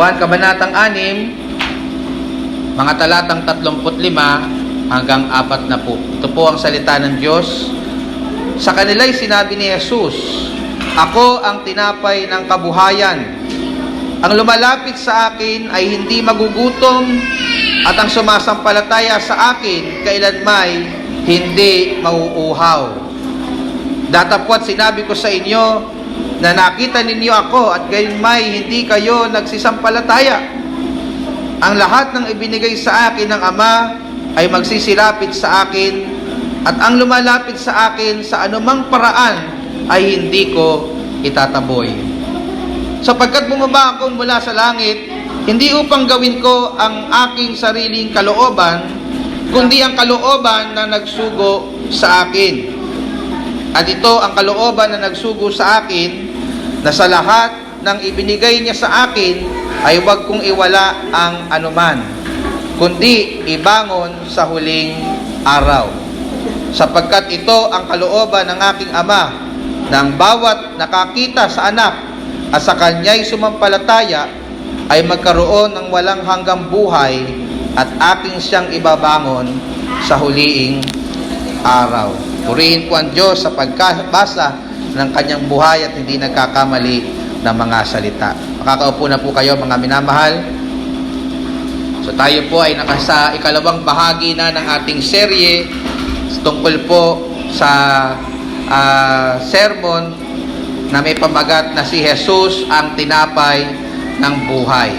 Juan Kabanatang 6, mga talatang 35 hanggang 40. Ito po ang salita ng Diyos. Sa kanila'y sinabi ni Jesus, "Ako ang tinapay ng kabuhayan. Ang lumalapit sa akin ay hindi magugutom, at ang sumasampalataya sa akin kailanmay hindi mauuhaw. Datapwat sinabi ko sa inyo na nakita ninyo ako at gayunmay hindi kayo nagsisampalataya. Ang lahat ng ibinigay sa akin ng Ama ay magsisilapit sa akin, at ang lumalapit sa akin sa anumang paraan ay hindi ko itataboy. Sapagkat bumaba ako mula sa langit, hindi upang gawin ko ang aking sariling kalooban, kundi ang kalooban na nagsugo sa akin. At ito ang kalooban na nagsugo sa akin, na sa lahat ng ibinigay niya sa akin ay huwag kong iwala ang anuman, kundi ibangon sa huling araw. Sapagkat ito ang kalooban ng aking Ama, ng bawat nakakita sa anak at sa kanya'y sumampalataya ay magkaroon ng walang hanggang buhay, at aking siyang ibabangon sa huling araw." Purihin po ang Diyos sa pagkabasa ng kanyang buhay at hindi nagkakamali ng mga salita. Makakaupo na po kayo, mga minamahal. So tayo po ay nakasa ikalawang bahagi na ng ating serye tungkol po sa sermon na may pamagat na si Jesus ang tinapay ng buhay.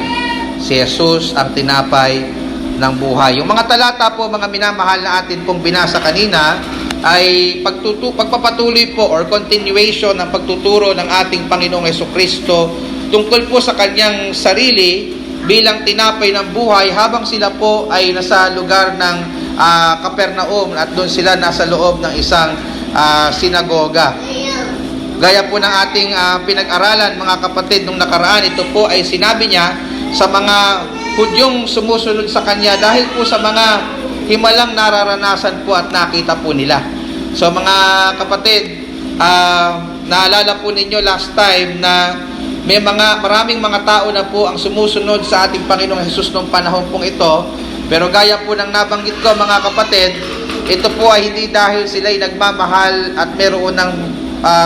Si Jesus ang tinapay ng buhay. Yung mga talata po, mga minamahal, na atin pong binasa kanina ay pagpapatuloy po or continuation ng pagtuturo ng ating Panginoong Jesucristo tungkol po sa kanyang sarili bilang tinapay ng buhay habang sila po ay nasa lugar ng Capernaum, at doon sila nasa loob ng isang sinagoga. Gaya po ng ating pinag-aralan, mga kapatid, nung nakaraan, ito po ay sinabi niya sa mga Hudyong sumusunod sa kanya dahil po sa mga himalang nararanasan po at nakita po nila. So mga kapatid, naalala po ninyo last time na may maraming mga tao na po ang sumusunod sa ating Panginoong Hesus noong panahon pong ito. Pero gaya po ng nabanggit ko, mga kapatid, ito po ay hindi dahil sila'y nagmamahal at meron ng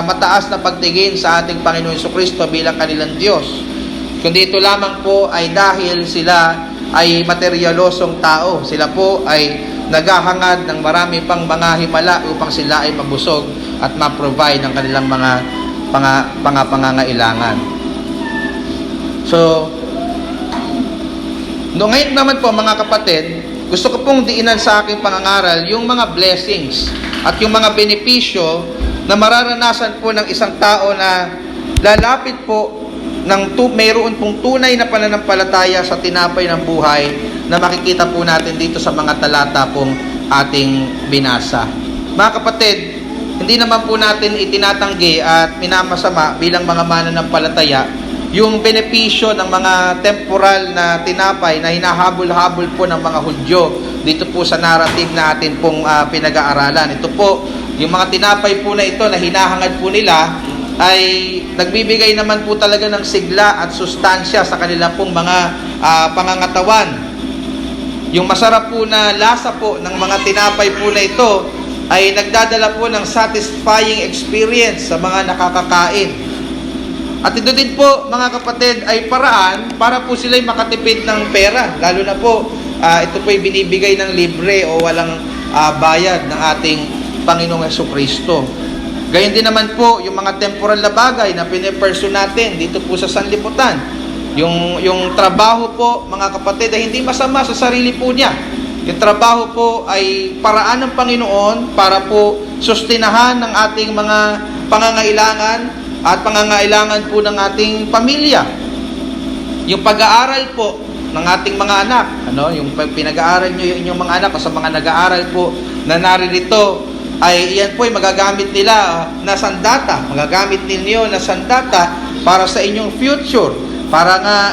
mataas na pagtingin sa ating Panginoong Jesucristo bilang kanilang Diyos, kundi ito lamang po ay dahil sila ay materyalosong tao. Sila po ay naghahangad ng marami pang mga himala upang sila ay mabusog at ma-provide ng kanilang mga pangangailangan. So, ngayon naman po, mga kapatid, gusto ko pong diinan sa aking pangangaral yung mga blessings at yung mga benepisyo na mararanasan po ng isang tao na lalapit po mayroon pong tunay na pananampalataya sa tinapay ng buhay na makikita po natin dito sa mga talata pong ating binasa. Mga kapatid, hindi naman po natin itinatanggi at minamasama bilang mga mananampalataya yung benepisyo ng mga temporal na tinapay na hinahabol-habol po ng mga Hudyo dito po sa narrative natin pong pinag-aaralan. Ito po, yung mga tinapay po na ito na hinahangad po nila ay nagbibigay naman po talaga ng sigla at sustansya sa kanila pong mga pangangatawan. Yung masarap po na lasa po ng mga tinapay po na ito ay nagdadala po ng satisfying experience sa mga nakakakain. At ito din po, mga kapatid, ay paraan para po sila'y makatipid ng pera. Lalo na po, ito po ay binibigay ng libre o walang bayad ng ating Panginoong Jesucristo. Gayon din naman po yung mga temporal na bagay na piniperso natin dito po sa sanlibutan. Yung trabaho po, mga kapatid, ay hindi masama sa sarili po niya. Yung trabaho po ay paraan ng Panginoon para po sustinahan ng ating mga pangangailangan at pangangailangan po ng ating pamilya. Yung pag-aaral po ng ating mga anak, yung pinag-aaral nyo yung inyong mga anak o sa mga nag-aaral po na naririto, ay iyan po ay magagamit nila na sandata, magagamit ninyo na sandata para sa inyong future. Para nga,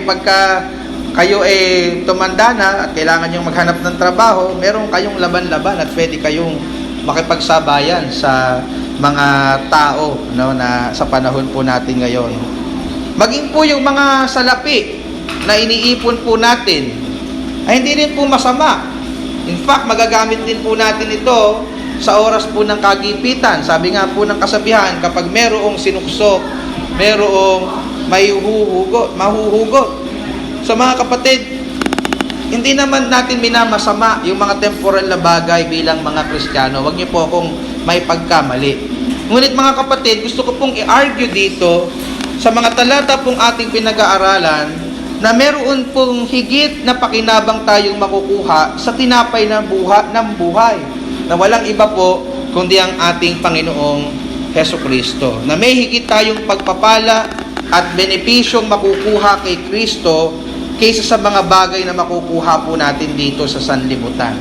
pagka kayo tumanda na at kailangan nyo maghanap ng trabaho, meron kayong laban-laban at pwede kayong makipagsabayan sa mga tao na sa panahon po natin ngayon. Maging po yung mga salapi na iniipon po natin ay hindi rin po masama. In fact, magagamit din po natin ito sa oras po ng kagipitan. Sabi nga po ng kasabihan, kapag merong sinuksok, merong mahuhugot. So mga kapatid, hindi naman natin minamasama yung mga temporal na bagay bilang mga Kristiyano. Huwag niyo po akong may pagkamali. Ngunit mga kapatid, gusto ko pong i-argue dito sa mga talata pong ating pinag-aaralan na meron pong higit na pakinabang tayong makukuha sa tinapay ng buhay na walang iba po kundi ang ating Panginoong Hesukristo. Na may higit tayong pagpapala at benepisyong makukuha kay Kristo kaysa sa mga bagay na makukuha po natin dito sa sanlibutan.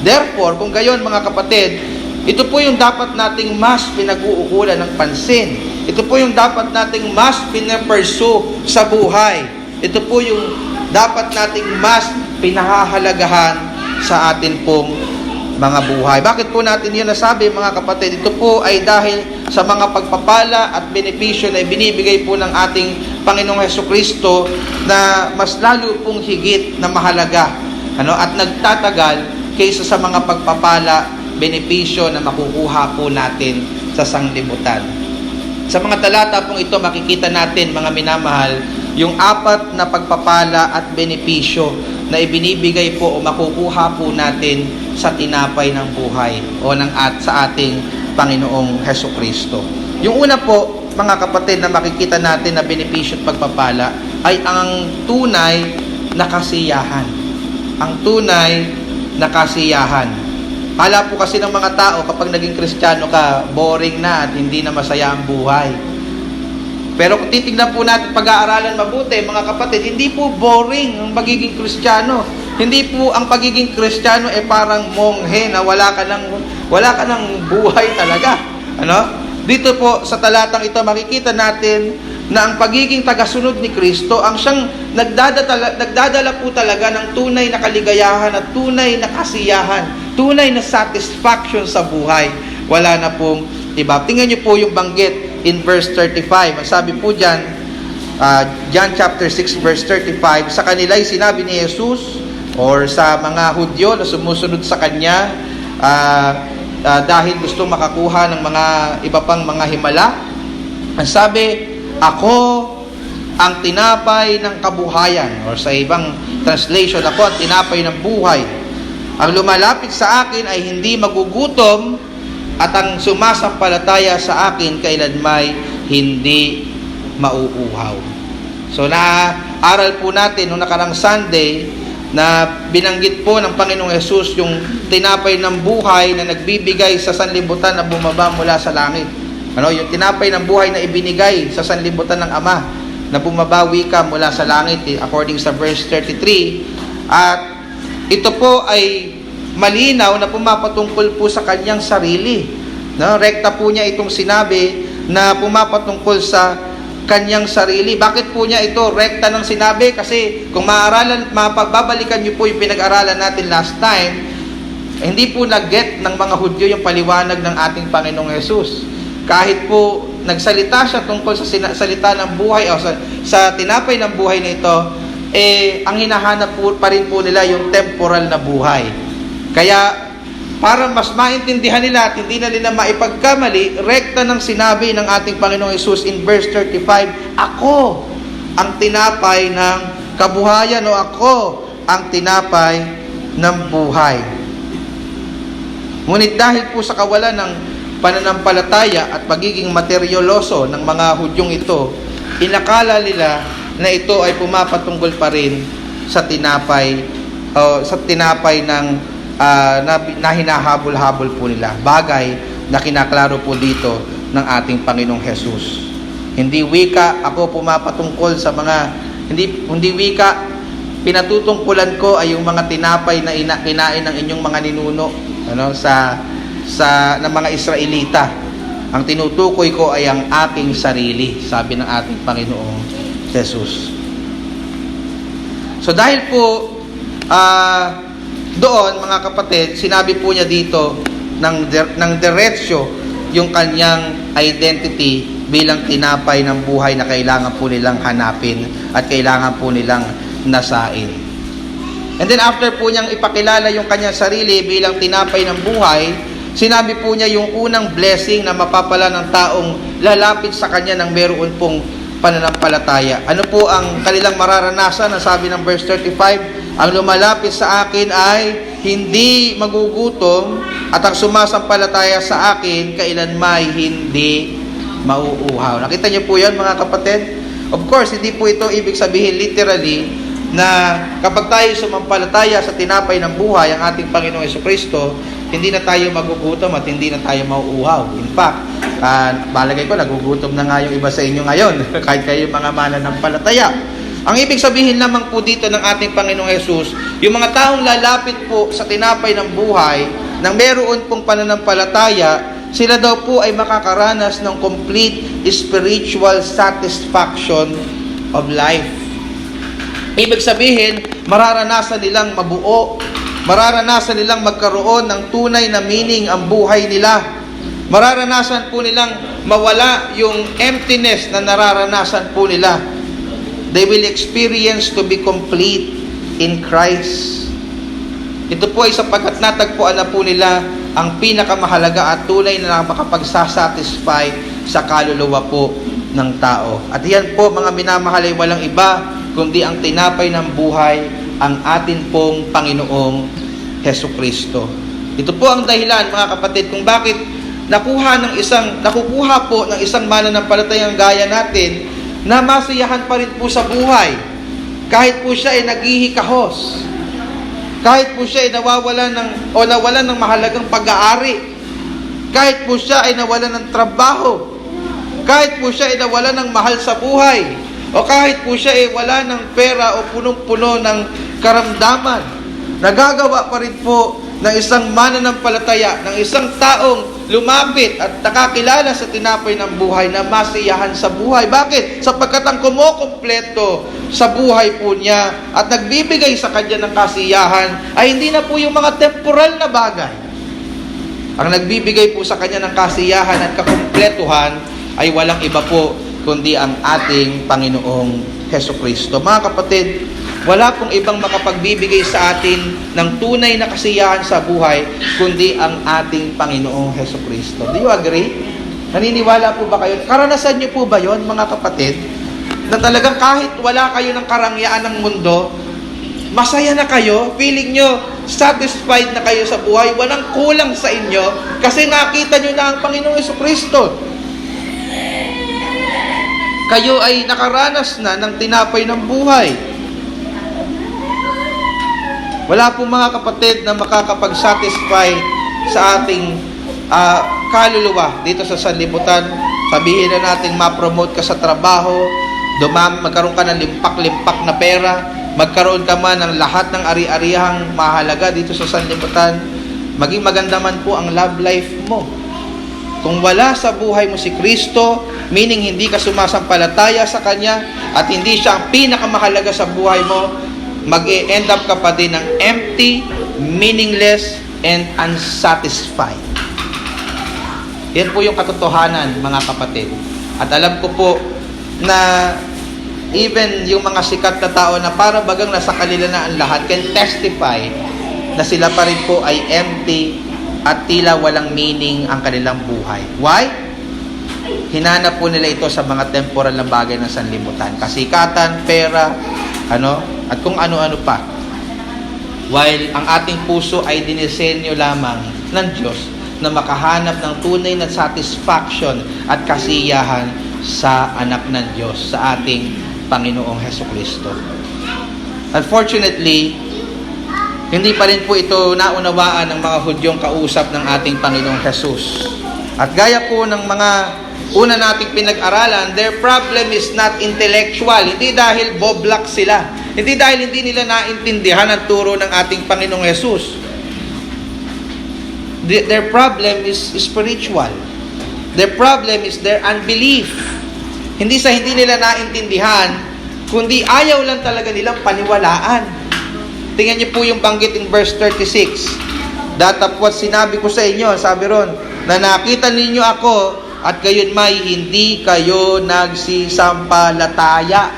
Therefore, kung gayon mga kapatid, ito po yung dapat nating mas pinag-uukulan ng pansin. Ito po yung dapat nating mas pinapursue sa buhay. Ito po yung dapat nating mas pinahahalagahan sa atin pong mga buhay. Bakit po natin yun nasabi mga kapatid? Ito po ay dahil sa mga pagpapala at benepisyo na ibinibigay po ng ating Panginoong Hesukristo na mas lalo pong higit na mahalaga at nagtatagal kaysa sa mga pagpapala, benepisyo na makukuha po natin sa sanglibutan. Sa mga talata pong ito, makikita natin, mga minamahal, yung 4 na pagpapala at benepisyo na ibinibigay po o makukuha po natin sa tinapay ng buhay o sa ating Panginoong Hesukristo. Yung una po, mga kapatid, na makikita natin na benepisyo at pagpapala ay ang tunay na kasiyahan. Ang tunay na kasiyahan. Kala po kasi ng mga tao kapag naging Kristiyano ka, boring na at hindi na masaya ang buhay. Pero kung titignan po natin, pag-aaralan mabuti, mga kapatid, hindi po boring ang pagiging Kristiyano. Hindi po ang pagiging Kristiyano parang monghe na wala ka ng buhay talaga. Dito po sa talatang ito makikita natin na ang pagiging tagasunod ni Kristo ang siyang nagdadala po talaga ng tunay na kaligayahan at tunay na kasiyahan, tunay na satisfaction sa buhay. Wala na pong iba. Tingnan niyo po yung banggit in verse 35. Ang sabi po diyan, John chapter 6 verse 35, sa kanila'y sinabi ni Jesus or sa mga Hudyo na sumusunod sa kanya dahil gusto makakuha ng mga iba pang mga himala. Ang sabi, ako ang tinapay ng kabuhayan, or sa ibang translation, ako ang tinapay ng buhay. Ang lumalapit sa akin ay hindi magugutom, at ang sumasampalataya sa akin kailanmay hindi mauuhaw. So naaral po natin noong nakarang Sunday na binanggit po ng Panginoong Hesus yung tinapay ng buhay na nagbibigay sa sanlibutan na bumaba mula sa langit. Yung tinapay ng buhay na ibinigay sa sanlibutan ng Ama na bumabawi ka mula sa langit according sa verse 33. At ito po ay malinaw na pumapatungkol po sa kanyang sarili. Rekta po niya itong sinabi na pumapatungkol sa kanyang sarili. Bakit po niya ito rekta ng sinabi? Kasi kung mapagbabalikan niyo po yung pinag-aralan natin last time, hindi po nag-get ng mga Hudyo yung paliwanag ng ating Panginoong Hesus. Kahit po nagsalita siya tungkol sa salita ng buhay o sa tinapay ng buhay na ito, ang hinahanap po pa rin po nila yung temporal na buhay. Kaya para mas maintindihan nila at hindi na nila maipagkamali, rekta ng sinabi ng ating Panginoong Hesus in verse 35, ako ang tinapay ng kabuhayan o ako ang tinapay ng buhay. Ngunit dahil po sa kawalan ng pananampalataya at pagiging materyoloso ng mga Hudyong ito, inakala nila na ito ay pumapatungkol pa rin sa tinapay ng na hinahabol-habol po nila. Bagay na kinaklaro po dito ng ating Panginoong Hesus. Hindi wika ako pumapatungkol sa mga hindi wika pinatutungkulan ko ay yung mga tinapay na kinain ng inyong mga ninuno ng mga Israelita. Ang tinutukoy ko ay ang aking sarili, sabi ng ating Panginoong Jesus. So dahil po doon mga kapatid, sinabi po niya dito ng diretsyo yung kanyang identity bilang tinapay ng buhay na kailangan po nilang hanapin at kailangan po nilang nasain. And then after po niyang ipakilala yung kanyang sarili bilang tinapay ng buhay, sinabi po niya yung unang blessing na mapapala ng taong lalapit sa kanya ng meron pong pananampalataya. Ano po ang kanilang mararanasan? Ang sabi ng verse 35, ang lumalapit sa akin ay hindi magugutom at ang sumasampalataya sa akin kailanman hindi mauuhaw. Nakita niyo po yan, mga kapatid? Of course, hindi po ito ibig sabihin literally na kapag tayo sumampalataya sa tinapay ng buhay, ang ating Panginoong Jesucristo, hindi na tayo magugutom at hindi na tayo mauuhaw. In fact, balagay ko, nagugutom na nga yung iba sa inyo ngayon, kahit kayo mga mananampalataya. Ang ibig sabihin lamang po dito ng ating Panginoong Jesus, yung mga taong lalapit po sa tinapay ng buhay, nang meron pong pananampalataya, sila daw po ay makakaranas ng complete spiritual satisfaction of life. Ibig sabihin, mararanasan nilang mabuo, mararanasan nilang magkaroon ng tunay na meaning ang buhay nila. Mararanasan po nilang mawala yung emptiness na nararanasan po nila. They will experience to be complete in Christ. Ito po ay sapagkat natagpuan na po nila ang pinakamahalaga at tunay na makapagsasatisfy sa kaluluwa po ng tao. At yan po, mga minamahal, ay walang iba kundi ang tinapay ng buhay, ang atin pong Panginoong Hesukristo. Ito po ang dahilan, mga kapatid, kung bakit nakukuha po ng isang mananampalatayang gaya natin na masiyahan pa rin po sa buhay. Kahit po siya ay naghihikahos. Kahit po siya ay nawalan ng mahalagang pag-aari. Kahit po siya ay nawalan ng trabaho. Kahit po siya ay nawalan ng mahal sa buhay. O kahit po siya ay wala ng pera o punong-puno ng karamdaman. Nagagawa pa rin po ng isang mananampalataya, ng isang taong lumapit at nakakilala sa tinapay ng buhay na masiyahan sa buhay. Bakit? Sapagkat ang kumukompleto sa buhay po niya at nagbibigay sa kanya ng kasiyahan ay hindi na po yung mga temporal na bagay. Ang nagbibigay po sa kanya ng kasiyahan at kakumpletuhan ay walang iba po kundi ang ating Panginoong Hesukristo. Mga kapatid, wala pong ibang makapagbibigay sa atin ng tunay na kasiyahan sa buhay kundi ang ating Panginoong Hesukristo. Do you agree? Naniniwala po ba kayo? Karanasan niyo po ba yon, mga kapatid? Na talagang kahit wala kayo ng karangyaan ng mundo, masaya na kayo, feeling nyo satisfied na kayo sa buhay, walang kulang sa inyo kasi nakita nyo na ang Panginoong Hesukristo. Kayo ay nakaranas na ng tinapay ng buhay. Wala po, mga kapatid, na makakapag-satisfy sa ating kaluluwa dito sa sanlibutan. Sabihin na natin ma-promote ka sa trabaho, magkaroon ka ng limpak-limpak na pera, magkaroon ka man ng lahat ng ari-arihang mahalaga dito sa sanlibutan, maging maganda man po ang love life mo. Kung wala sa buhay mo si Kristo, meaning hindi ka sumasampalataya sa Kanya at hindi siya ang pinakamahalaga sa buhay mo, mag-e-end up ka pa din ng empty, meaningless, and unsatisfied. Yan po yung katotohanan, mga kapatid. At alam ko po na even yung mga sikat na tao na para bagang nasa kanila na ang lahat can testify na sila pa rin po ay empty at tila walang meaning ang kanilang buhay. Why? Hinanap po nila ito sa mga temporal na bagay ng sanlibutan. Kasikatan, pera, at kung ano-ano pa. While ang ating puso ay dinisenyo lamang ng Diyos na makahanap ng tunay na satisfaction at kasiyahan sa anak ng Diyos, sa ating Panginoong Hesukristo. Unfortunately, hindi pa rin po ito naunawaan ng mga Hudyong kausap ng ating Panginoong Jesus. At gaya po ng mga una nating pinag-aralan, their problem is not intellectual. Hindi dahil boblak sila. Hindi dahil hindi nila naintindihan ang turo ng ating Panginoong Jesus. Their problem is spiritual. Their problem is their unbelief. Hindi sa hindi nila naintindihan, kundi ayaw lang talaga nilang paniwalaan. Tingnan niyo po yung banggit in verse 36. Datapwat sinabi ko sa inyo, sabi ron, na nakita ninyo ako at gayon may hindi kayo nagsisampalataya.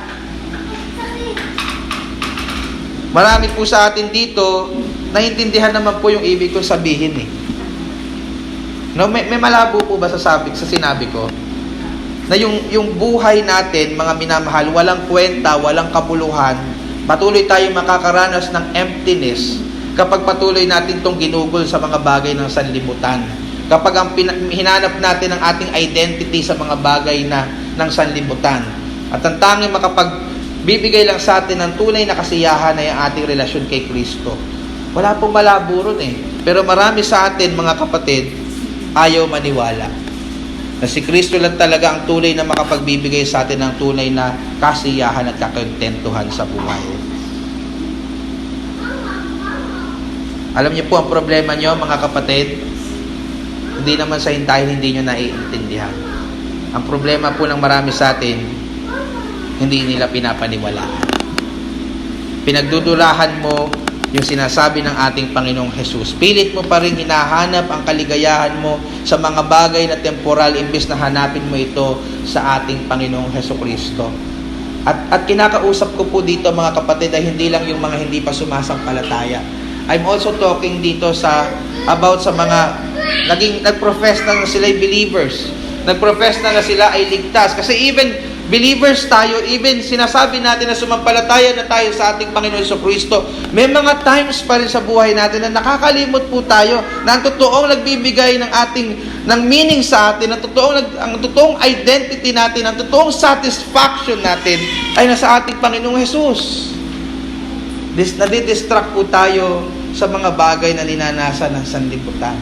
Marami po sa atin dito, naiintindihan naman po yung ibig kong sabihin eh. No, may malabo po ba sa sinabi ko? Na yung buhay natin, mga minamahal, walang kwenta, walang kabuluhan, patuloy tayong makakaranas ng emptiness kapag patuloy natin itong ginugol sa mga bagay ng sanlibutan. Kapag hinanap natin ang ating identity sa mga bagay ng sanlibutan. At ang tanging makapagbibigay lang sa atin ng tunay na kasiyahan ay ang ating relasyon kay Kristo. Wala pong malabo ron eh. Pero marami sa atin, mga kapatid, ayaw maniwala na si Kristo lang talaga ang tunay na makapagbibigay sa atin ng tunay na kasiyahan at kakontentuhan sa buhay. Alam niyo po ang problema niyo, mga kapatid, hindi naman sa hintayin hindi niyo naiintindihan. Ang problema po ng marami sa atin, hindi nila pinapaniwalaan. Pinagdudurahan mo yung sinasabi ng ating Panginoong Jesus. Pilit mo pa rin hinahanap ang kaligayahan mo sa mga bagay na temporal imbes na hanapin mo ito sa ating Panginoong Hesukristo. At kinakausap ko po dito, mga kapatid, ay hindi lang yung mga hindi pa sumasampalataya. I'm also talking dito about sa mga nagprofess na sila'y believers. Nagprofess na sila ay ligtas. Kasi even believers tayo, even sinasabi natin na sumampalataya na tayo sa ating Panginoon Jesucristo, may mga times pa rin sa buhay natin na nakakalimot po tayo na ang totoong nagbibigay ng meaning sa atin, ang totoong identity natin, ang totoong satisfaction natin ay nasa ating Panginoong Jesus. Nadidistract po tayo sa mga bagay na ninanasan ng sanlibutan.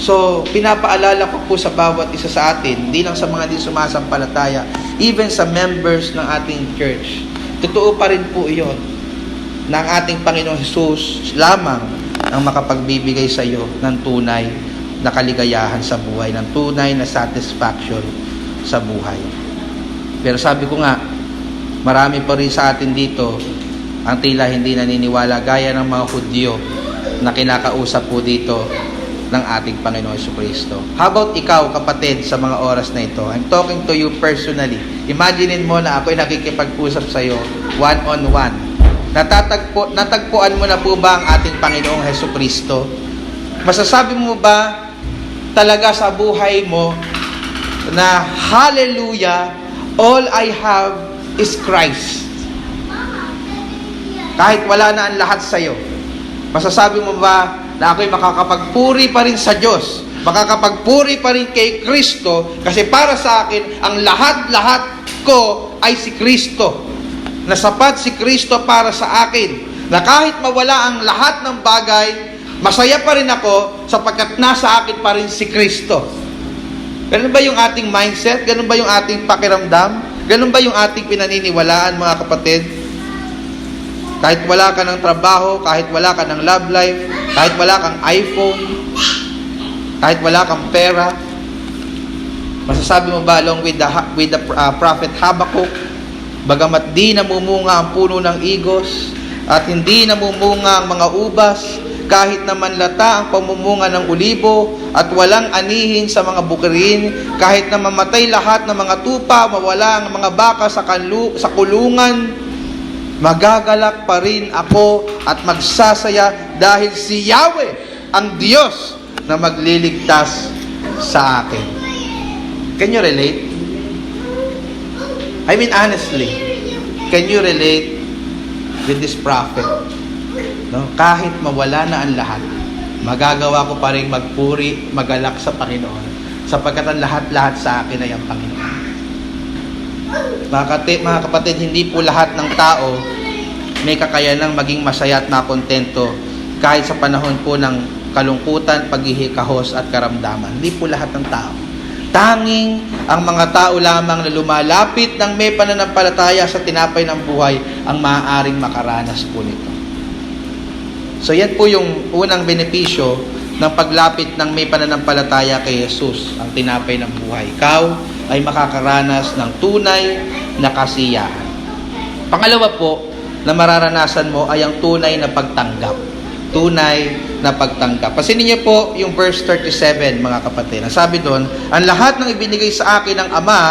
So, pinapaalala ko po sa bawat isa sa atin, hindi lang sa mga di sumasampalataya, even sa members ng ating church. Totoo pa rin po iyon na ang ating Panginoong Jesus lamang ang makapagbibigay sa iyo ng tunay na kaligayahan sa buhay, ng tunay na satisfaction sa buhay. Pero sabi ko nga, marami pa rin sa atin dito ang tila hindi naniniwala, gaya ng mga Hudyo na kinakausap po dito ng ating Panginoon Jesucristo. How about ikaw, kapatid, sa mga oras na ito? I'm talking to you personally. Imaginin mo na ako'y nakikipag-usap sa iyo one-on-one. Natagpuan mo na po ba ang ating Panginoong Jesucristo? Masasabi mo ba talaga sa buhay mo na hallelujah, all I have is Christ? Kahit wala na ang lahat sa iyo, masasabi mo ba na ako'y makakapagpuri pa rin sa Diyos, makakapagpuri pa rin kay Kristo, kasi para sa akin, ang lahat-lahat ko ay si Kristo. Nasapat si Kristo para sa akin, na kahit mawala ang lahat ng bagay, masaya pa rin ako sapagkat nasa akin pa rin si Kristo. Ganun ba yung ating mindset? Ganun ba yung ating pakiramdam? Ganun ba yung ating pinaniniwalaan, mga kapatid? Kahit wala ka ng trabaho, kahit wala ka ng love life, kahit wala kang iPhone, kahit wala kang pera, masasabi mo ba along with the prophet Habakkuk, bagamat di namumunga ang puno ng igos at hindi namumunga ang mga ubas, kahit naman lata ang pamumunga ng ulibo at walang anihin sa mga bukirin, kahit na mamatay lahat ng mga tupa, mawala ang mga baka sa kulungan, magagalak pa rin ako at magsasaya dahil si Yahweh ang Diyos na magliligtas sa akin. Can you relate? I mean, honestly, can you relate with this prophet? No? Kahit mawala na ang lahat, magagawa ko pa rin magpuri, magalak sa Panginoon, sapagkat ang lahat-lahat sa akin ay ang Panginoon. Mga kapatid, hindi po lahat ng tao may kakayanang maging masaya at makontento kahit sa panahon po ng kalungkutan, paghihikahos at karamdaman. Hindi po lahat ng tao. Tanging ang mga tao lamang na lumalapit ng may pananampalataya sa tinapay ng buhay ang maaaring makaranas po nito. So yan po yung unang benepisyo ng paglapit ng may pananampalataya kay Jesus, ang tinapay ng buhay. Ikaw ay makakaranas ng tunay na kasiyahan. Pangalawa po na mararanasan mo ay ang tunay na pagtanggap. tunay na pagtanggap. Pasinin niyo po yung verse 37, mga kapatid. Ang sabi doon, ang lahat ng ibinigay sa akin ng Ama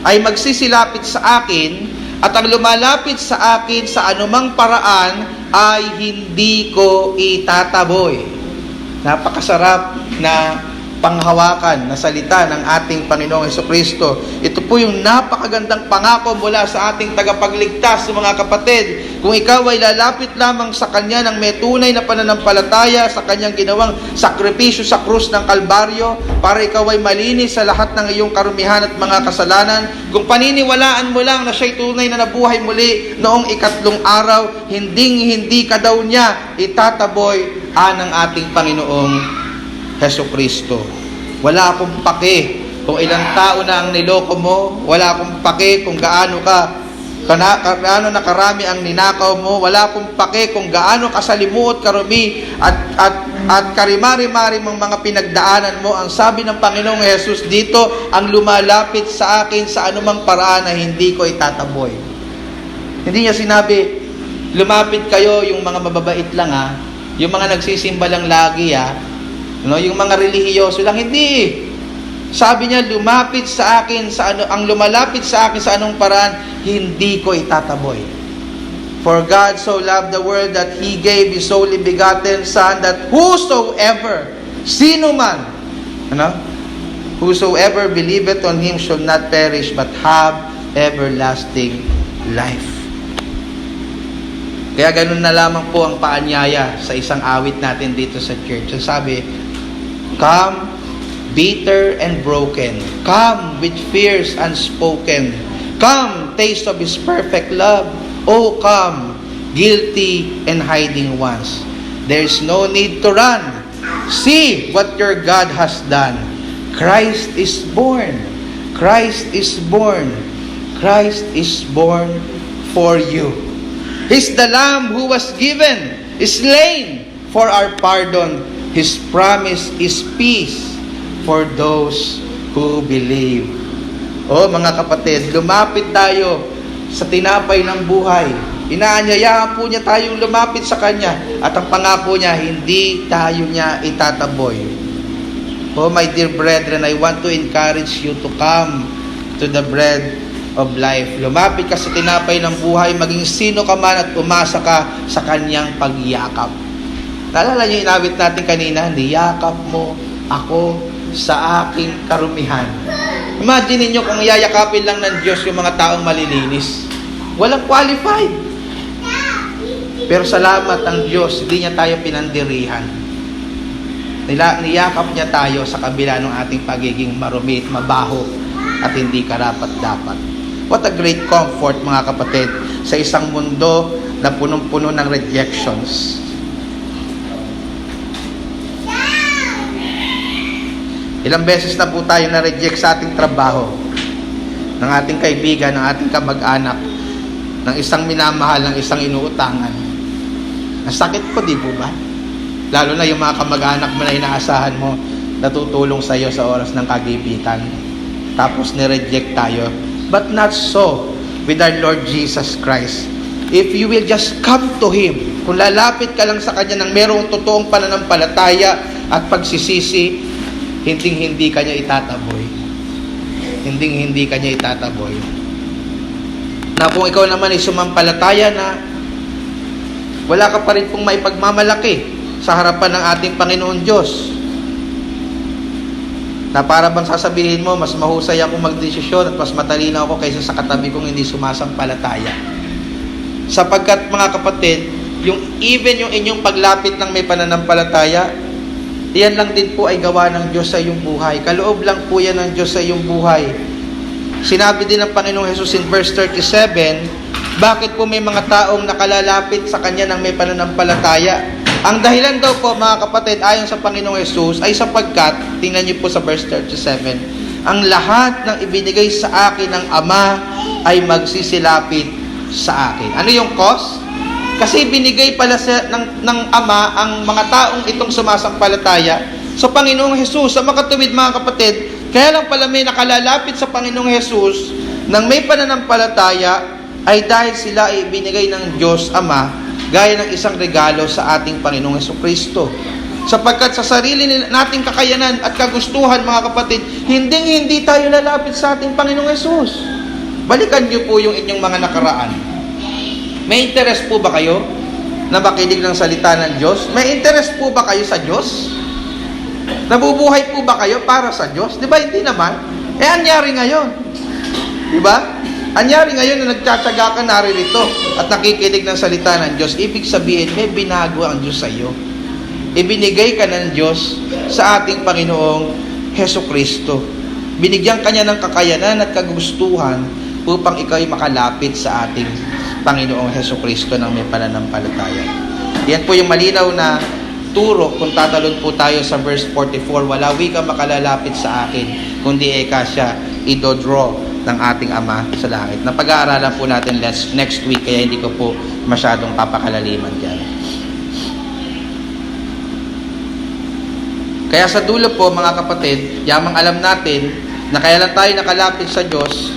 ay magsisilapit sa akin, at ang lumalapit sa akin sa anumang paraan ay hindi ko itataboy. Napakasarap na panghawakan na salita ng ating Panginoong Hesukristo. Ito po yung napakagandang pangako mula sa ating tagapagligtas, mga kapatid. Kung ikaw ay lalapit lamang sa Kanya ng may tunay na pananampalataya sa Kanyang ginawang sakripisyo sa krus ng Kalbaryo, para ikaw ay malinis sa lahat ng iyong karumihan at mga kasalanan, kung paniniwalaan mo lang na siya'y tunay na nabuhay muli noong ikatlong araw, hindi ka daw niya itataboy ng ating Panginoong Hesukristo. Wala akong pake kung ilang tao na ang niloko mo. Wala akong pake kung gaano nakarami ang ninakaw mo. Wala akong pake kung gaano kasalimuot, karumi at karimari-mari mong mga pinagdaanan mo. Ang sabi ng Panginoong Hesus dito, ang lumalapit sa akin sa anumang paraan na hindi ko itataboy. Hindi niya sinabi, lumapit kayo yung mga mababait lang yung mga nagsisimba lang lagi yung mga relihiyoso lang, hindi. Sabi niya, lumapit sa akin ang lumalapit sa akin sa anong paraan, hindi ko itataboy. For God so loved the world that He gave His only begotten Son, that whosoever, sino man, whosoever believeth on Him shall not perish but have everlasting life. Kaya ganun na lamang po ang paanyaya sa isang awit natin dito sa church. Ang sabi, come, bitter and broken. Come with fears unspoken. Come, taste of His perfect love. Oh, come, guilty and hiding ones. There's no need to run. See what your God has done. Christ is born. Christ is born. Christ is born for you. He's the Lamb who was given, is slain for our pardon. His promise is peace for those who believe. Mga kapatid, lumapit tayo sa tinapay ng buhay. Inaanyayahan po niya tayong lumapit sa Kanya, at ang pangako niya, hindi tayo niya itataboy. My dear brethren, I want to encourage you to come to the bread of life. Lumapit ka sa tinapay ng buhay, maging sino ka man, at umasa ka sa Kanyang pagyakap. Naalala niyo inawit natin kanina, niyakap mo ako sa aking karumihan. Imagine niyo kung yayakapin lang ng Diyos yung mga taong malilinis. Walang qualified. Pero salamat ang Diyos, hindi niya tayo pinandirihan. Niyakap niya tayo sa kabila ng ating pagiging marumi at mabaho at hindi karapat-dapat. What a great comfort, mga kapatid, sa isang mundo na punong-puno ng rejections. Ilang beses na po tayo na-reject sa ating trabaho, ng ating kaibigan, ng ating kamag-anak, ng isang minamahal, ng isang inuutangan. Nasakit po, di po ba? Lalo na yung mga kamag-anak mo na inaasahan mo, natutulong sa iyo sa oras ng kagipitan. Tapos nireject tayo. But not so with our Lord Jesus Christ. If you will just come to Him, kung lalapit ka lang sa Kanya ng merong totoong pananampalataya at pagsisisi, hindi ka niya itataboy. Hindi ka niya itataboy. Na kung ikaw naman ay sumampalataya na wala ka pa rin pong maipagmamalaki sa harapan ng ating Panginoon Diyos, na para bang sasabihin mo, mas mahusay ako magdesisyon at mas matalino ako kaysa sa katabi kong hindi sumasampalataya. Sapagkat, mga kapatid, yung inyong paglapit ng may pananampalataya, iyan lang din po ay gawa ng Diyos sa iyong buhay. Kaloob lang po yan ng Diyos sa iyong buhay. Sinabi din ng Panginoong Hesus in verse 37, bakit po may mga taong nakalalapit sa Kanya ng may pananampalataya? Ang dahilan daw po, mga kapatid, ayon sa Panginoong Hesus, ay sapagkat, tingnan niyo po sa verse 37, ang lahat ng ibinigay sa akin ng Ama ay magsisilapit sa akin. Ano yung cause? Kasi binigay pala ng Ama ang mga taong itong sumasampalataya sa Panginoong Hesus. Sa makatuwid, mga kapatid, kaya lang pala may nakalalapit sa Panginoong Hesus ng may pananampalataya ay dahil sila ay binigay ng Diyos Ama gaya ng isang regalo sa ating Panginoong Hesukristo. Sapagkat sa sarili nating kakayanan at kagustuhan, mga kapatid, hindi tayo lalapit sa ating Panginoong Hesus. Balikan niyo po yung inyong mga nakaraan. May interest po ba kayo na makinig ng salita ng Diyos? May interest po ba kayo sa Diyos? Nabubuhay po ba kayo para sa Diyos? Di ba? Hindi naman. Anyari ngayon. Di ba? Anyari ngayon na nagtsatsaga ka naririto at nakikinig ng salita ng Diyos. Ibig sabihin, may binago ang Diyos sa iyo. Ibinigay ka ng Diyos sa ating Panginoong Hesukristo. Binigyan ka niya ng kakayanan at kagustuhan upang ikaw ay makalapit sa ating Panginoong Hesukristo ng may pananampalataya. Yan po yung malinaw na turo kung tatalon po tayo sa verse 44. Walawi ka makalalapit sa akin, kundi eka siya idodraw ng ating Ama sa langit. Napag-aaralan po natin next week, kaya hindi ko po masyadong papakalaliman dyan. Kaya sa dulo po, mga kapatid, yamang alam natin na kaya lang tayo nakalapit sa Diyos,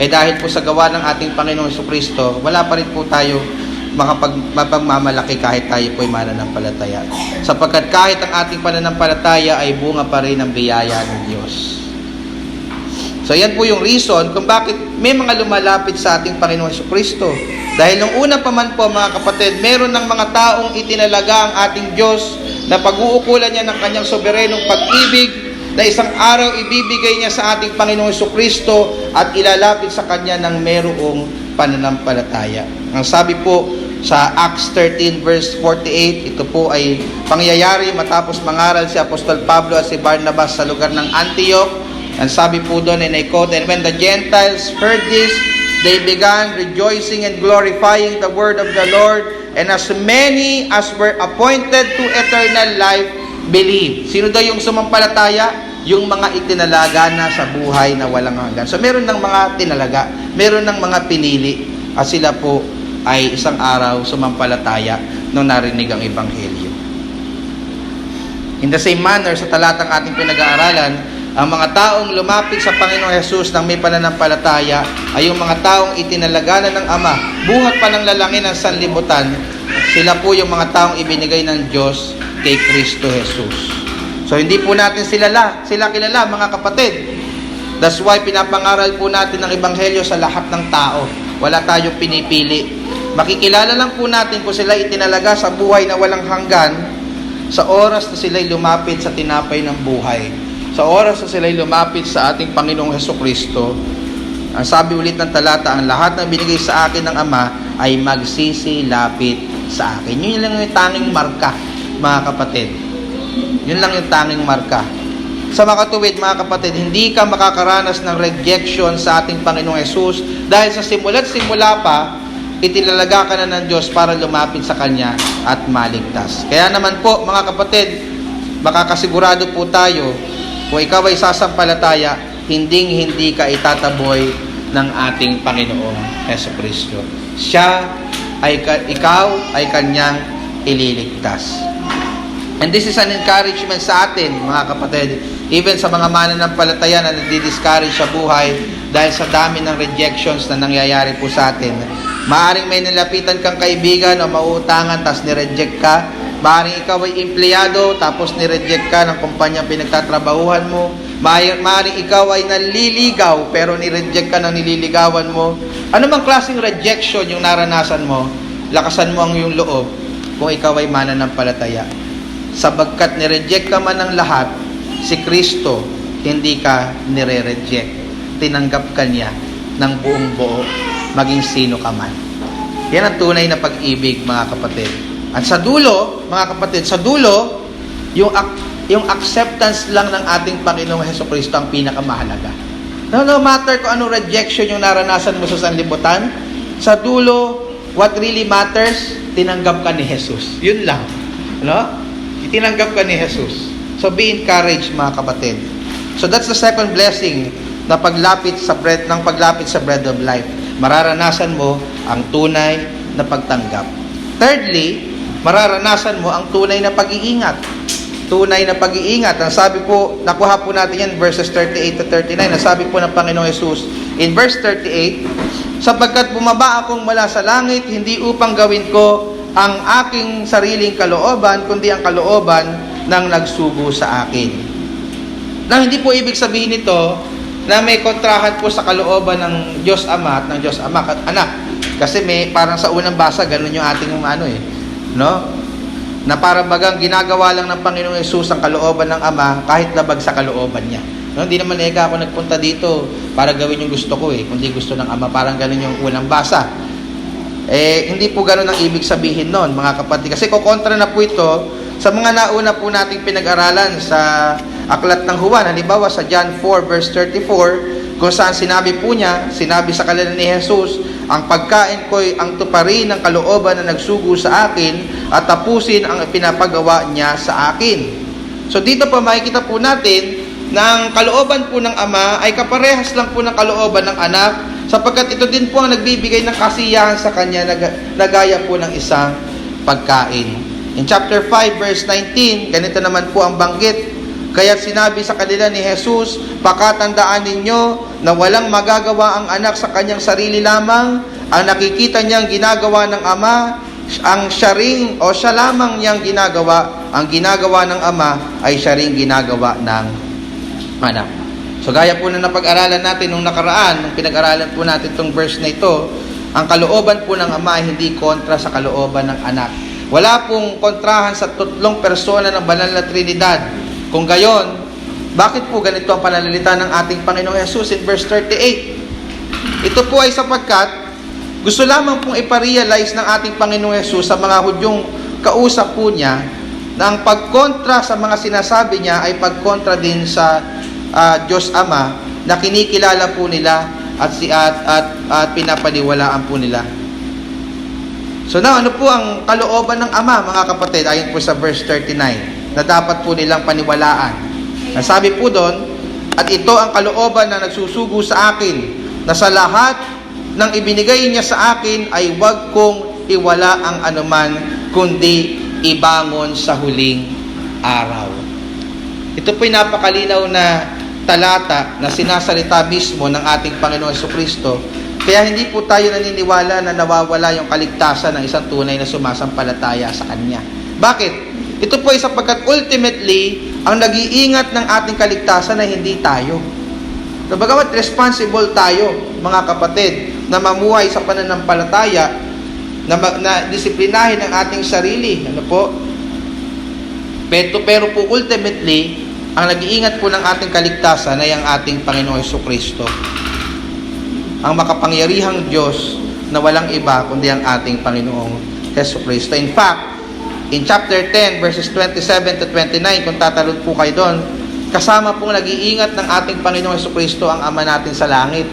dahil po sa gawa ng ating Panginoong Jesucristo, wala pa rin po tayo mapagmamalaki kahit tayo po ay mananampalataya. Sapagkat kahit ang ating pananampalataya ay bunga pa rin ng biyaya ng Diyos. So yan po yung reason kung bakit may mga lumalapit sa ating Panginoong Jesucristo. Dahil nung una pa man po, mga kapatid, meron ng mga taong itinalaga ang ating Diyos na pag-uukulan niya ng kanyang soberenong pag-ibig, na isang araw ibibigay niya sa ating Panginoong Jesucristo at ilalapit sa Kanya ng merong pananampalataya. Ang sabi po sa Acts 13 verse 48, ito po ay pangyayari matapos mangaral si Apostol Pablo at si Barnabas sa lugar ng Antioch. Ang sabi po doon, and I quote, "And when the Gentiles heard this, they began rejoicing and glorifying the word of the Lord, and as many as were appointed to eternal life believe." Sino daw yung sumampalataya? Yung mga itinalaga na sa buhay na walang hanggan. So meron ng mga tinalaga, meron ng mga pinili, at sila po ay isang araw sumampalataya nung narinig ang Ebanghelyo. In the same manner, sa talatang ating pinag-aaralan, ang mga taong lumapit sa Panginoong Hesus ng may pananampalataya ay yung mga taong itinalaga na ng Ama, buhat pa ng lalangin ng sanlibutan. Sila po yung mga taong ibinigay ng Diyos kay Kristo Jesus. So hindi po natin sila kilala, mga kapatid. That's why pinapangaral po natin ang Ebanghelyo sa lahat ng tao. Wala tayong pinipili. Makikilala lang po natin kung sila itinalaga sa buhay na walang hanggan sa oras na sila'y lumapit sa tinapay ng buhay. Sa oras na sila'y lumapit sa ating Panginoong Hesukristo. Ang sabi ulit ng talata, ang lahat ng binigay sa akin ng Ama ay magsisilapit sa akin. Yun lang yung tanging marka, mga kapatid. Yun lang yung tanging marka. Sa makatuwid, mga kapatid, hindi ka makakaranas ng rejection sa ating Panginoong Hesus dahil sa simula't simula pa, itinalaga ka na ng Diyos para lumapit sa Kanya at maligtas. Kaya naman po, mga kapatid, makakasigurado po tayo, kung ikaw ay sasampalataya, hindi ka itataboy ng ating Panginoong Hesukristo. Ikaw ay Kanyang ililigtas. And this is an encouragement sa atin, mga kapatid, even sa mga mananampalataya na nadi-discourage sa buhay dahil sa dami ng rejections na nangyayari po sa atin. Maaring may nilapitan kang kaibigan o mauutangan tapos nireject ka. Maaring ikaw ay empleyado tapos nireject ka ng kumpanyang pinagtatrabahuhan mo. Maaring ikaw ay naliligaw pero nireject ka ng nililigawan mo. Ano mang klaseng rejection yung naranasan mo, lakasan mo ang iyong loob kung ikaw ay mananampalataya. Sabagkat nireject ka man ng lahat, si Kristo, hindi ka nire-reject. Tinanggap ka niya ng buong buo, maging sino ka man. Yan ang tunay na pag-ibig, mga kapatid. At sa dulo, mga kapatid, yung acceptance lang ng ating Panginoong Hesukristo ang pinakamahalaga. No matter kung anong rejection yung naranasan mo sa sanlibutan, sa dulo, what really matters, tinanggap ka ni Jesus. Yun lang. No? Itinanggap ka ni Jesus. So be encouraged, mga kapatid. So that's the second blessing na paglapit sa bread of life. Mararanasan mo ang tunay na pagtanggap. Thirdly, mararanasan mo ang tunay na pag-iingat. Tunay na pag-iingat. Ang sabi po, nakuha po natin yan, verses 38 to 39. Ang sabi po ng Panginoong Jesus, in verse 38, sapagkat bumaba akong mula sa langit, hindi upang gawin ko ang aking sariling kalooban, kundi ang kalooban ng nagsugo sa akin. Na hindi po ibig sabihin nito na may kontrahan po sa kalooban ng Diyos Ama at ng Diyos Ama at Anak. Kasi may parang sa unang basa, ganun yung ating no? Na parang bagang ginagawa lang ng Panginoong Yesus ang kalooban ng Ama kahit labag sa kalooban niya. No, hindi naman ako nagpunta dito para gawin yung gusto ko kundi gusto ng Ama. Parang ganun yung unang basa. Hindi po ganun ang ibig sabihin nun, mga kapatid. Kasi kukontra na po ito sa mga nauna po nating pinag-aralan sa Aklat ng Juan. Halimbawa sa John 4 verse 34, kung saan sinabi sa kanila ni Jesus, ang pagkain ko'y ang tuparin ng kalooban na nagsugo sa akin at tapusin ang pinapagawa niya sa akin. So dito po makikita po natin na ang kalooban po ng Ama ay kaparehas lang po ng kalooban ng Anak, sapagkat ito din po ang nagbibigay ng kasiyahan sa Kanya na gaya po ng isang pagkain. In chapter 5 verse 19, ganito naman po ang banggit. Kaya sinabi sa kanila ni Jesus, pakatandaan ninyo na walang magagawa ang Anak sa Kanyang sarili lamang. Ang nakikita niyang ginagawa ng Ama, ang siya lamang niyang ginagawa. Ang ginagawa ng Ama ay siya ring ginagawa ng Anak. So gaya po na napag-aralan natin nung nakaraan, nung pinag-aralan po natin itong verse na ito, ang kalooban po ng Ama ay hindi kontra sa kalooban ng Anak. Wala pong kontrahan sa tatlong persona ng Banal na Trinidad. Kung gayon, bakit po ganito ang pananalita ng ating Panginoong Yesus in verse 38? Ito po ay sapagkat gusto lamang pong iparealize ng ating Panginoong Yesus sa mga Hudyong kausap po niya na ang pagkontra sa mga sinasabi niya ay pagkontra din sa Diyos Ama na kinikilala po nila at pinapaniwalaan po nila. So now, ano po ang kalooban ng Ama, mga kapatid, ayon po sa verse 39, na dapat po nilang paniwalaan. Nasabi po doon, at ito ang kalooban na nagsusugo sa akin, na sa lahat ng ibinigay niya sa akin ay huwag kong iwala ang anuman, kundi ibangon sa huling araw. Ito po'y napakalinaw na talata na sinasalita mismo ng ating Panginoong Jesucristo. Kaya hindi po tayo naniniwala na nawawala yung kaligtasan ng isang tunay na sumasampalataya sa Kanya. Bakit? Ito po ay sapagkat ultimately, ang nag-iingat ng ating kaligtasan ay hindi tayo. So, bagamat responsible tayo, mga kapatid, na mamuhay sa pananampalataya, na disiplinahin ang ating sarili. Ano po? Pero po ultimately, ang nag-iingat po ng ating kaligtasan ay ang ating Panginoong Jesucristo. Ang makapangyarihang Diyos na walang iba kundi ang ating Panginoong Jesucristo. In fact, in chapter 10 verses 27 to 29, kung tatalon po kayo doon, kasama pong nag-iingat ng ating Panginoong Jesucristo ang Ama natin sa langit.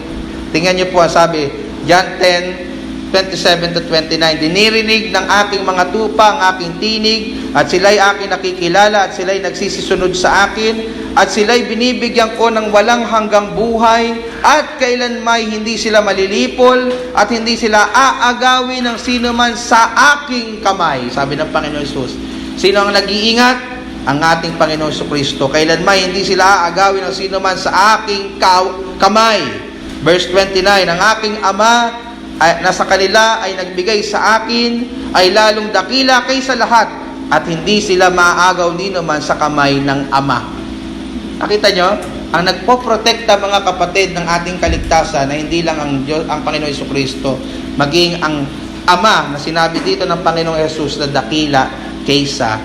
Tingnan niyo po ang sabi, John 10, 27 to 29, dinirinig ng aking mga tupa ang aking tinig, at sila'y aking nakikilala, at sila'y nagsisisunod sa akin, at sila'y binibigyan ko ng walang hanggang buhay, at kailanmay hindi sila malilipol, at hindi sila aagawin ng sino man sa aking kamay. Sabi ng Panginoon Jesus. Sino ang nag-iingat? Ang ating Panginoon Jesucristo. Kailanmay hindi sila aagawin ng sino man sa aking kamay. Verse 29, ang aking Ama na sa kanila ay nagbigay sa akin ay lalong dakila kaysa lahat, at hindi sila maaagaw ni naman sa kamay ng Ama. Nakita nyo? Ang nagpoprotekta, mga kapatid, ng ating kaligtasan na hindi lang ang Diyos, ang Panginoon Jesucristo, maging ang Ama na sinabi dito ng Panginoong Jesus na dakila kaysa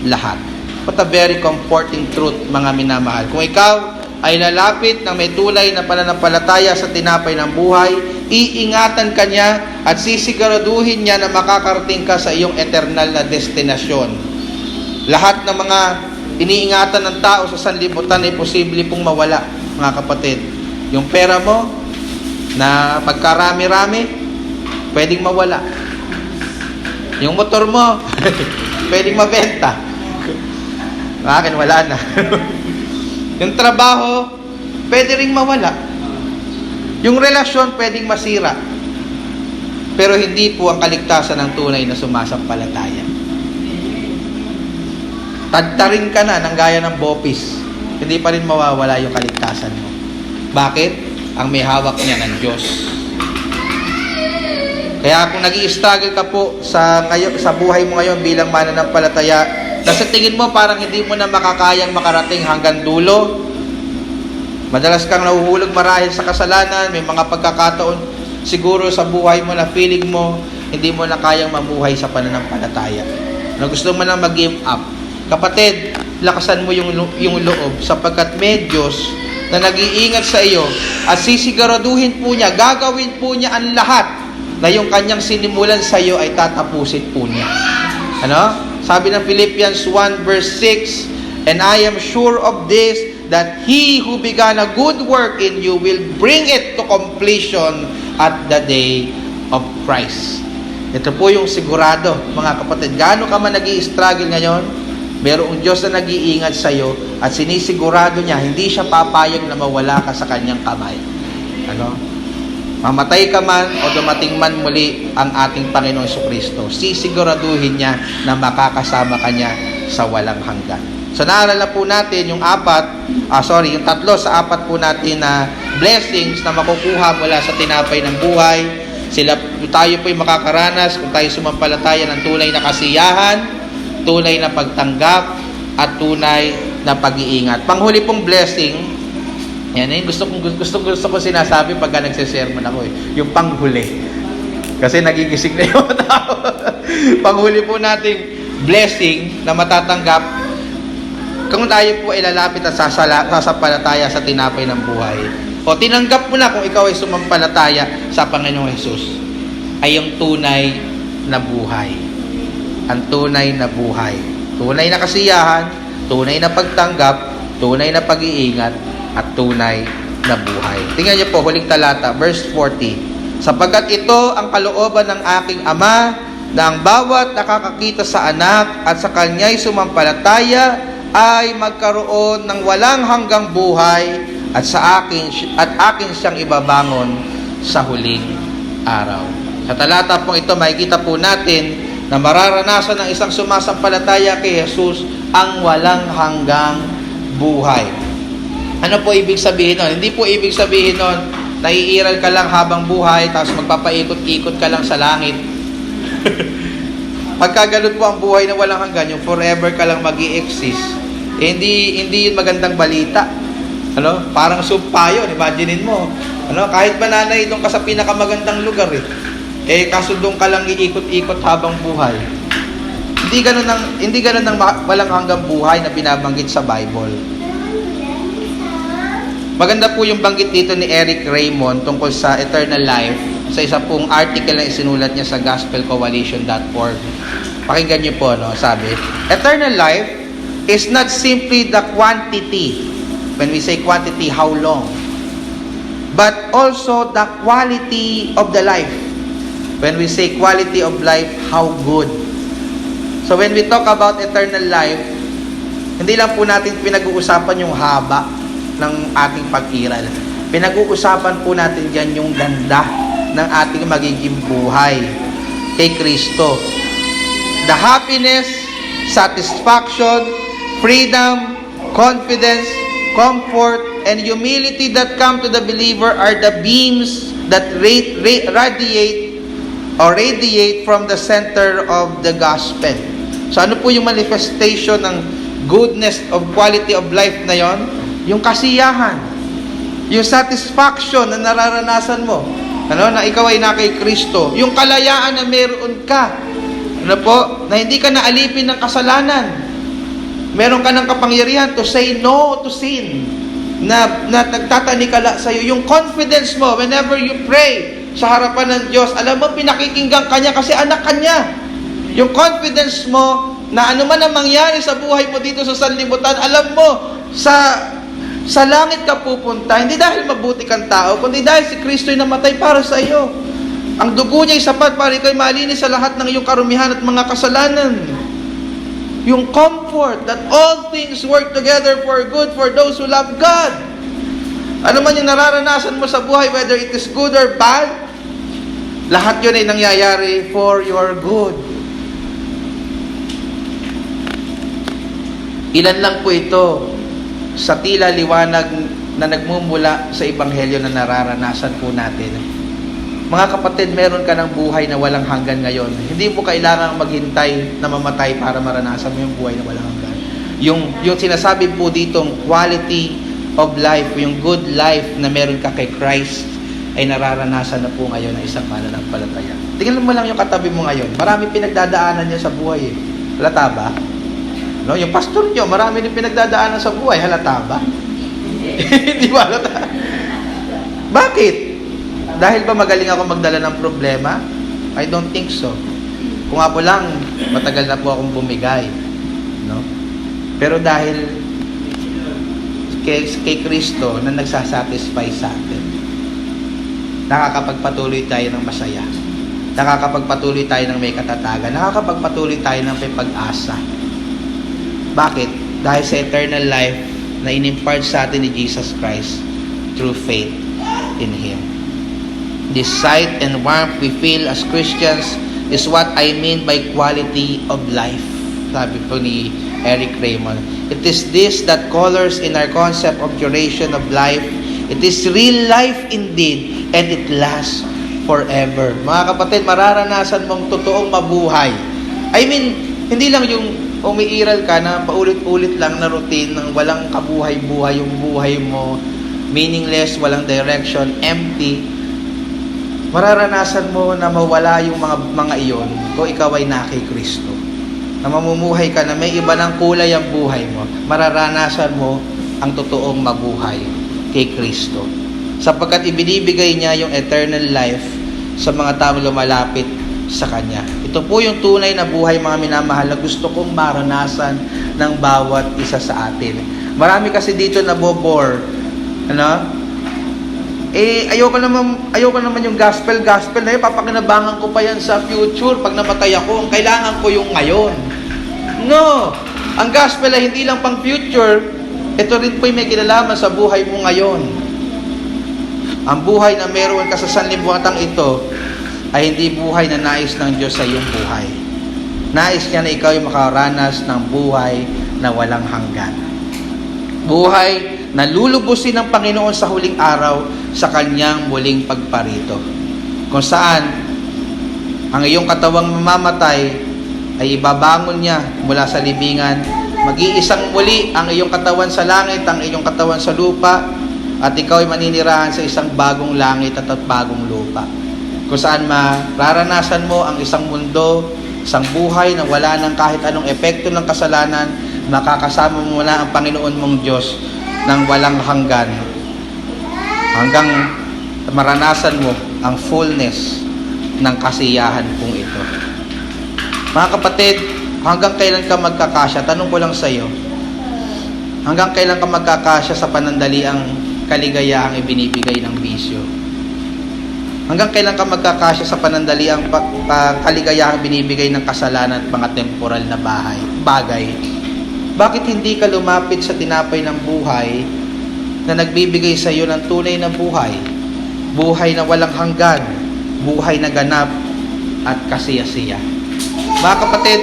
lahat. What a very comforting truth, mga minamahal. Kung ikaw ay lalapit ng may tulay na pananampalataya sa tinapay ng buhay, iingatan ka niya at sisiguraduhin niya na makakarating ka sa iyong eternal na destinasyon. Lahat ng mga iniingatan ng tao sa sanlibutan ay posible pong mawala, mga kapatid. Yung pera mo, na pagkarami-rami, pwedeng mawala. Yung motor mo, pwedeng mabenta. Akin, wala na. Yung trabaho, pwede ring mawala. Yung relasyon, pwedeng masira. Pero hindi po ang kaligtasan ng tunay na sumasampalataya. Tagtarin ka na ng gaya ng bopis, hindi pa rin mawawala yung kaligtasan mo. Bakit? Ang may hawak niya ng Diyos. Kaya kung nag-i-struggle ka po sa buhay mo ngayon bilang mananampalataya, na sa tingin mo parang hindi mo na makakayang makarating hanggang dulo, madalas kang nahuhulog marahil sa kasalanan, may mga pagkakataon siguro sa buhay mo na feeling mo hindi mo na kayang mamuhay sa pananampalataya, na gusto mo na mag-give up. Kapatid, lakasan mo yung loob, sapagkat may Diyos na nag-iingat sa iyo at sisiguraduhin po niya, gagawin po niya ang lahat na yung kanyang sinimulan sa iyo ay tatapusin po niya. Ano? Sabi ng Philippians 1 verse 6, "And I am sure of this, that He who began a good work in you will bring it to completion at the day of Christ." Ito po yung sigurado, mga kapatid. Gaano ka man nag-i-struggle ngayon, mayroong Diyos na nag-iingat sa iyo at sinisigurado niya, hindi siya papayag na mawala ka sa kanyang kamay. Ano? Mamatay ka man o dumating man muli ang ating Panginoong Jesucristo, sisiguraduhin niya na makakasama ka niya sa walang hanggan. So naaral na po natin yung yung tatlo sa apat po natin na blessings na makukuha mula sa tinapay ng buhay. Tayo po'y makakaranas kung tayo sumampalataya ng tunay na kasiyahan, tunay na pagtanggap, at tunay na pag-iingat. Panghuli pong blessing, yan eh, gusto ko sinasabi pagka nagsisermon ako yung panghuli. Kasi nagigising na yung tao. Panghuli po nating blessing na matatanggap kung tayo po ay lalapit at sasampalataya sa tinapay ng buhay. O tinanggap mo na kung ikaw ay sumampalataya sa Panginoong Hesus, ay yung tunay na buhay. Ang tunay na buhay. Tunay na kasiyahan, tunay na pagtanggap, tunay na pag-iingat, at tunay na buhay. Tingnan niyo po, huling talata, verse 40. "Sapagkat ito ang kalooban ng aking Ama, na ang bawat nakakakita sa anak at sa kanya'y sumampalataya ay magkaroon ng walang hanggang buhay, at akin siyang ibabangon sa huling araw." Sa talata pong ito, makikita po natin na mararanasan ng isang sumasampalataya kay Jesus ang walang hanggang buhay. Ano po ibig sabihin nun? Hindi po ibig sabihin nun, naiiral ka lang habang buhay, tapos magpapaikot-ikot ka lang sa langit. Pagkaganon po ang buhay na walang hanggan, yung forever ka lang mag-i-exist, hindi yun magandang balita. Ano? Parang sumpa yun, imaginein mo. Ano? Kahit bananay doon ka sa pinakamagandang lugar kaso doon ka lang iikot-ikot habang buhay. Hindi ganun ng walang hanggang buhay na binabanggit sa Bible. Maganda po yung banggit dito ni Eric Raymond tungkol sa eternal life sa isa pong article na isinulat niya sa gospelcoalition.org. Pakinggan niyo po, sabi, "Eternal life is not simply the quantity." When we say quantity, how long? But also the quality of the life. When we say quality of life, how good? So when we talk about eternal life, hindi lang po natin pinag-uusapan yung haba ng ating pag-iral. Pinag-uusapan po natin dyan yung ganda ng ating magiging buhay kay Kristo. The happiness, satisfaction, freedom, confidence, comfort, and humility that come to the believer are the beams that radiate from the center of the gospel. So ano po yung manifestation ng goodness of quality of life na yon? Yung kasiyahan, yung satisfaction na nararanasan mo, na ikaw ay na kay Kristo, yung kalayaan na meron ka, na hindi ka naalipin ng kasalanan, meron ka ng kapangyarihan to say no to sin, na nagtatanikala sa iyo, yung confidence mo whenever you pray sa harapan ng Diyos, alam mo pinakikinggan ka niya kasi anak ka niya. Yung confidence mo na ano man ang mangyari sa buhay mo dito sa sanlibutan, alam mo sa langit ka pupunta, hindi dahil mabuti kang tao, kundi dahil si Kristo ay namatay para sa iyo. Ang dugo niya ay sapat para ikaw ay malinis sa lahat ng iyong karumihan at mga kasalanan. Yung comfort that all things work together for good for those who love God. Ano man yung nararanasan mo sa buhay, whether it is good or bad, lahat yun ay nangyayari for your good. Ilan lang po ito sa tila liwanag na nagmumula sa Ebanghelyo na nararanasan po natin. Mga kapatid, meron ka ng buhay na walang hanggan ngayon. Hindi mo kailangang maghintay na mamatay para maranasan mo yung buhay na walang hanggan. Yung sinasabi po ditong quality of life, yung good life na meron ka kay Christ, ay nararanasan na po ngayon ng isang mananampalataya. Tingnan mo lang yung katabi mo ngayon. Marami pinagdadaanan niya sa buhay eh. Halata ba? No, yung pastor niyo, marami din pinagdadaanan sa buhay. Halata ba? Hindi ba halata? Bakit? Dahil ba magaling ako magdala ng problema? I don't think so. Kung ako lang, matagal na po akong bumigay. No? Pero dahil kay Kristo na nagsasatisfy sa atin, nakakapagpatuloy tayo ng masaya. Nakakapagpatuloy tayo ng may katatagan. Nakakapagpatuloy tayo ng may pag-asa. Bakit? Dahil sa eternal life na inimpart sa atin ni Jesus Christ through faith in Him. This sight and warmth we feel as Christians is what I mean by quality of life. Sabi po ni Eric Raymond. It is this that colors in our concept of duration of life. It is real life indeed, and it lasts forever. Mga kapatid, mararanasan mong totoong mabuhay. I mean, hindi lang yung umiiral ka na paulit-ulit lang na routine ng walang kabuhay-buhay yung buhay mo, meaningless, walang direction, empty. Mararanasan mo na mawala yung mga iyon kung ikaw ay na kay Kristo. Na mamumuhay ka na may iba ng kulay ang buhay mo. Mararanasan mo ang totoong mabuhay kay Kristo. Sapagkat ibinibigay niya yung eternal life sa mga taong lumalapit sa Kanya. Ito po yung tunay na buhay, mga minamahal, na gusto kong maranasan ng bawat isa sa atin. Marami kasi dito na bobore. Ano? Ayoko naman yung gospel na yun. Papakinabangan ko pa yan sa future. Pag namatay ako, ang kailangan ko yung ngayon. No! Ang gospel ay hindi lang pang future. Ito rin po yung may kinalaman sa buhay mo ngayon. Ang buhay na meron ka sa sanlibutan ito ay hindi buhay na nais ng Diyos sa iyong buhay. Nais niya na ikaw ay makaranas ng buhay na walang hanggan. Buhay na lulubusin ng Panginoon sa huling araw sa Kanyang muling pagparito. Kung saan ang iyong katawang mamamatay ay ibabangon niya mula sa libingan. Mag-iisang muli ang iyong katawan sa langit, ang iyong katawan sa lupa, at ikaw ay maninirahan sa isang bagong langit at bagong lupa. Kung saan mararanasan mo ang isang mundo, isang buhay na wala ng kahit anong epekto ng kasalanan, makakasama mo na ang Panginoon mong Diyos ng walang hanggan. Hanggang maranasan mo ang fullness ng kasiyahan kong ito. Mga kapatid, hanggang kailan ka magkakasya? Tanong ko lang sa iyo. Hanggang kailan ka magkakasya sa panandaliang kaligayahang ibinibigay ng bisyo? Hanggang kailan ka magkakasya sa panandaliang kaligayahang binibigay ng kasalanan at mga temporal na bagay? Bakit hindi ka lumapit sa tinapay ng buhay na nagbibigay sa iyo ng tunay na buhay? Buhay na walang hanggan, buhay na ganap at kasiyasiya. Mga kapatid,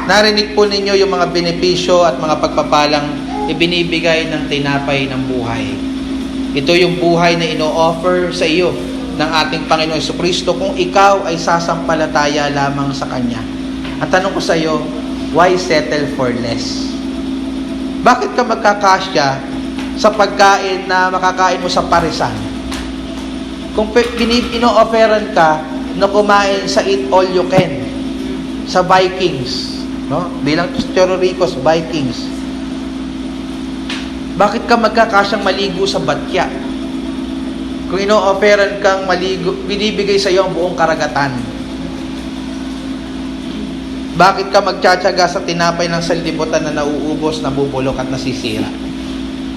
narinig po ninyo yung mga benepisyo at mga pagpapalang ibinibigay ng tinapay ng buhay. Ito yung buhay na ino-offer sa iyo ng ating Panginoon Jesucristo kung ikaw ay sasampalataya lamang sa Kanya. Ang tanong ko sa iyo, why settle for less? Bakit ka magkakasya sa pagkain na makakain mo sa parisan? Kung ino-offeran ka na kumain sa eat all you can, sa Vikings, no? Bilang Chororicos, Vikings. Bakit ka magkakasyang maligo sa batya? Kung ino-offeran kang maligo, binibigay sa iyo ang buong karagatan. Bakit ka magtsatsaga sa tinapay ng sanlibutan na nauubos, nabubulok at nasisira?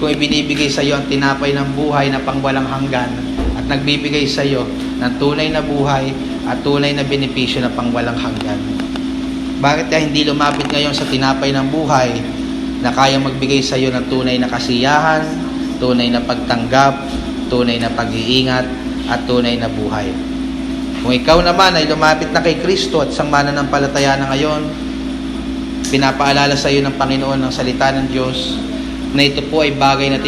Kung ibinibigay sa iyo ang tinapay ng buhay na pangwalang hanggan at nagbibigay sa iyo ng tunay na buhay at tunay na benepisyo na pangwalang hanggan. Bakit ka hindi lumapit ngayon sa tinapay ng buhay na kayang magbigay sa iyo ng tunay na kasiyahan, tunay na pagtanggap, tunay na pag-iingat, at tunay na buhay? Kung ikaw naman ay lumapit na kay Kristo at isang mananampalataya na ngayon, pinapaalala sa iyo ng Panginoon ng salita ng Diyos na ito po ay bagay na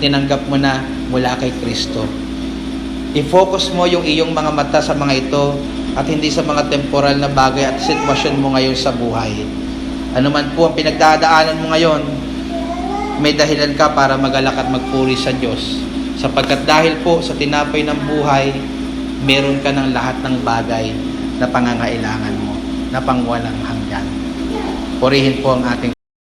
tinanggap mo na mula kay Kristo. I-focus mo yung iyong mga mata sa mga ito at hindi sa mga temporal na bagay at sitwasyon mo ngayon sa buhay. Ano man po ang pinagdadaanan mo ngayon, may dahilan ka para magalak at magpuri sa Diyos. Sapagkat dahil po sa tinapay ng buhay, meron ka ng lahat ng bagay na pangangailangan mo, na pangwalang hanggan. Purihin po ang ating